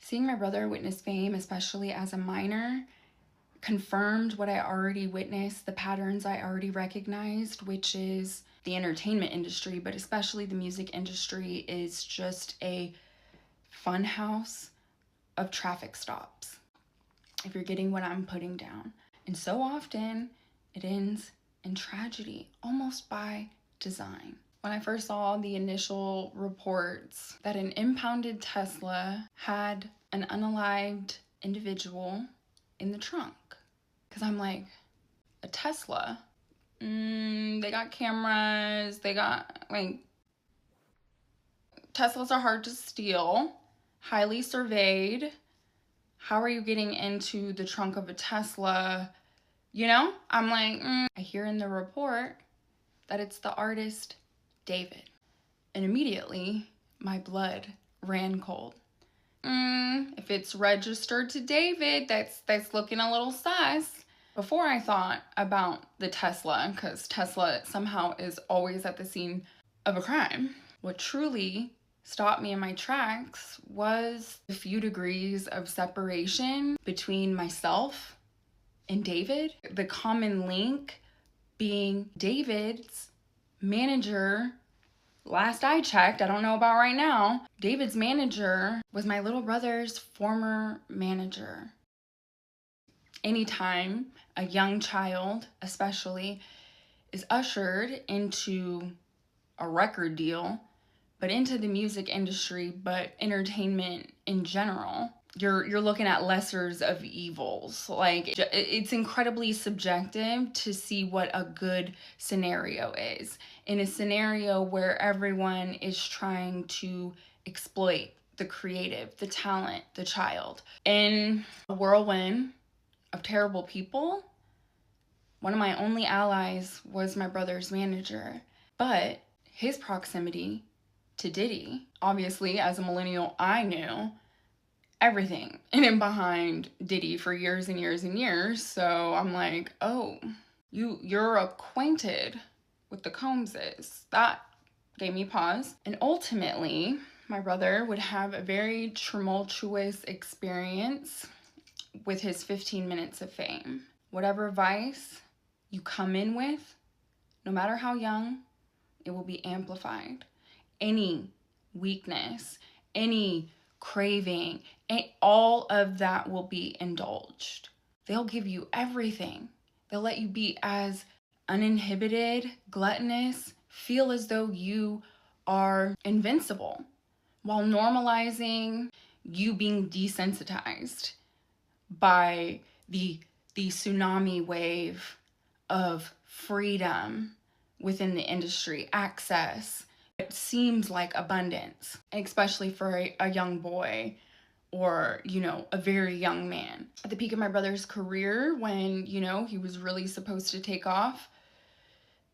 Seeing my brother witness fame, especially as a minor, confirmed what I already witnessed, the patterns I already recognized, which is the entertainment industry, but especially the music industry, is just a funhouse of traffic stops, if you're getting what I'm putting down. And so often it ends in tragedy, almost by design. When I first saw the initial reports that an impounded Tesla had an unalived individual in the trunk, because I'm like, a Tesla? They got cameras, they got, like, Teslas are hard to steal, highly surveyed. How are you getting into the trunk of a Tesla? You know, I'm like, I hear in the report that it's the artist David. And immediately my blood ran cold. If it's registered to David, that's looking a little sus. Before I thought about the Tesla, because Tesla somehow is always at the scene of a crime, what truly stopped me in my tracks was the few degrees of separation between myself and David. The common link being David's manager. Last I checked, I don't know about right now, David's manager was my little brother's former manager. Anytime a young child, especially, is ushered into a record deal, but into the music industry, but entertainment in general, you're looking at lessers of evils. Like, it's incredibly subjective to see what a good scenario is. In a scenario where everyone is trying to exploit the creative, the talent, the child. In a whirlwind of terrible people, one of my only allies was my brother's manager. But his proximity to Diddy, obviously, as a millennial, I knew everything in and behind Diddy for years and years and years. So I'm like, oh, you're acquainted with the Combses. That gave me pause. And ultimately, my brother would have a very tumultuous experience with his 15 minutes of fame. Whatever vice you come in with, no matter how young, it will be amplified. Any weakness, any craving, all of that will be indulged. They'll give you everything. They'll let you be as uninhibited, gluttonous, feel as though you are invincible, while normalizing you being desensitized by the tsunami wave of freedom within the industry, access. It seems like abundance, especially for a young boy or, a very young man. At the peak of my brother's career, when, he was really supposed to take off,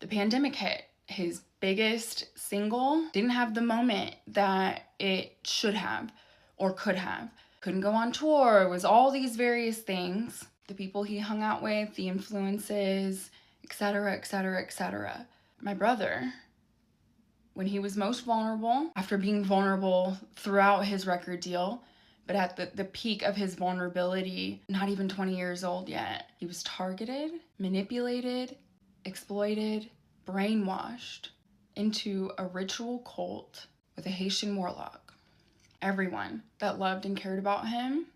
the pandemic hit. His biggest single didn't have the moment that it should have or could have. Couldn't go on tour. It was all these various things. The people he hung out with, the influences, etc., etc., etc. My brother, when he was most vulnerable, after being vulnerable throughout his record deal, but at the peak of his vulnerability, not even 20 years old yet, he was targeted, manipulated, exploited, brainwashed into a ritual cult with a Haitian warlock. Everyone that loved and cared about him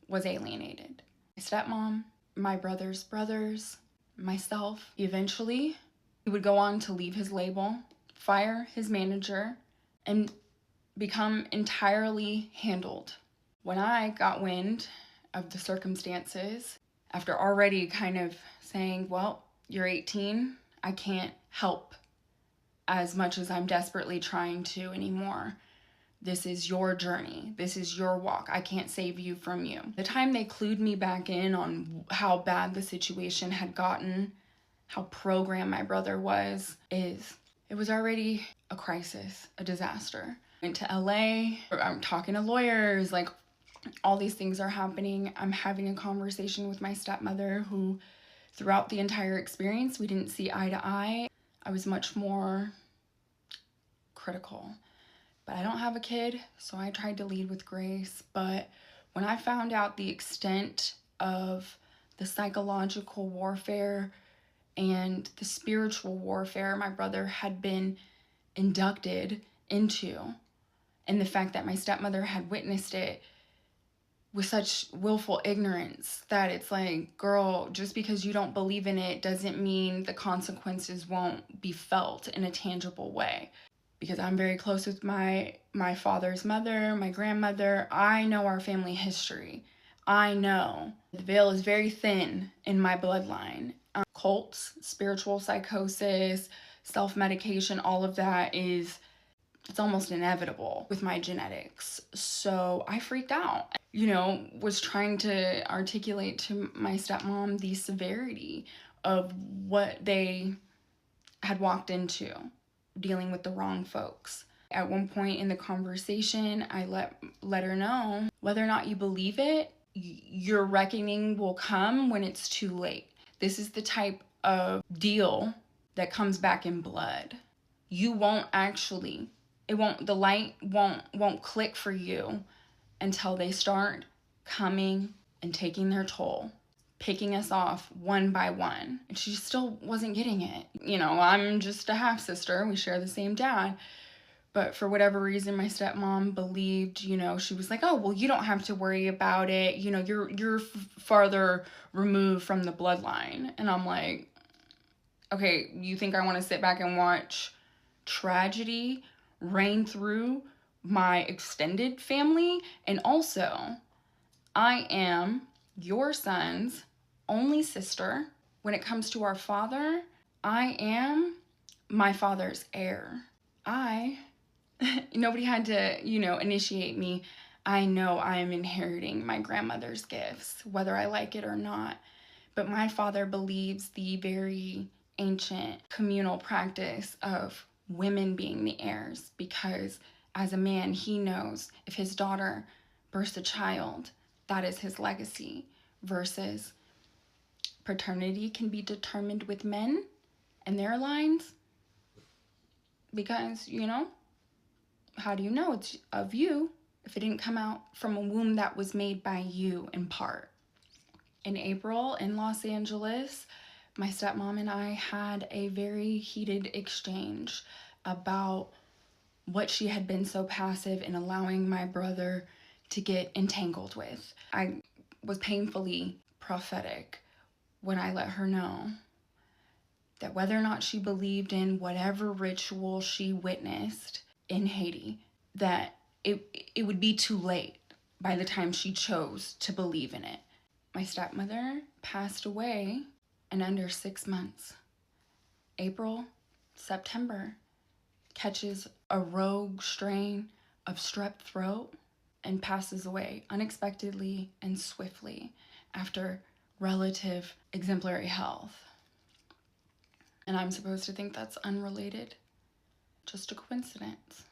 was alienated. My stepmom, my brother's brothers, myself. Eventually, he would go on to leave his label, fire his manager, and become entirely handled. When I got wind of the circumstances, after already kind of saying, well, you're 18, I can't help as much as I'm desperately trying to anymore. This is your journey. This is your walk. I can't save you from you. The time they clued me back in on how bad the situation had gotten, how programmed my brother was, it was already a crisis, a disaster. Went to LA, I'm talking to lawyers, like all these things are happening. I'm having a conversation with my stepmother who, throughout the entire experience, we didn't see eye to eye. I was much more critical. But I don't have a kid, so I tried to lead with grace. But when I found out the extent of the psychological warfare and the spiritual warfare my brother had been inducted into, and the fact that my stepmother had witnessed it with such willful ignorance, that it's like, girl, just because you don't believe in it doesn't mean the consequences won't be felt in a tangible way. Because I'm very close with my father's mother, my grandmother. I know our family history. I know the veil is very thin in my bloodline. Cults, spiritual psychosis, self-medication, all of that it's almost inevitable with my genetics. So I freaked out. Was trying to articulate to my stepmom the severity of what they had walked into dealing with the wrong folks. At one point in the conversation, I let her know, whether or not you believe it, your reckoning will come when it's too late. This is the type of deal that comes back in blood. You won't actually, the light won't click for you until they start coming and taking their toll, picking us off one by one. And she still wasn't getting it. I'm just a half sister. We share the same dad. But for whatever reason, my stepmom believed, she was like, oh, well, you don't have to worry about it. You're farther removed from the bloodline. And I'm like, okay, you think I want to sit back and watch tragedy reign through my extended family? And also, I am your son's only sister. When it comes to our father, I am my father's heir. Nobody had to, initiate me. I know I am inheriting my grandmother's gifts, whether I like it or not. But my father believes the very ancient communal practice of women being the heirs, because as a man, he knows if his daughter births a child, that is his legacy, versus paternity can be determined with men and their lines, because, how do you know it's of you if it didn't come out from a womb that was made by you in part? In April in Los Angeles, my stepmom and I had a very heated exchange about what she had been so passive in allowing my brother to get entangled with. I was painfully prophetic when I let her know that whether or not she believed in whatever ritual she witnessed in Haiti, that it would be too late by the time she chose to believe in it. My stepmother passed away in under 6 months. April, September, catches a rogue strain of strep throat and passes away unexpectedly and swiftly after relative exemplary health. And I'm supposed to think that's unrelated? Just a coincidence.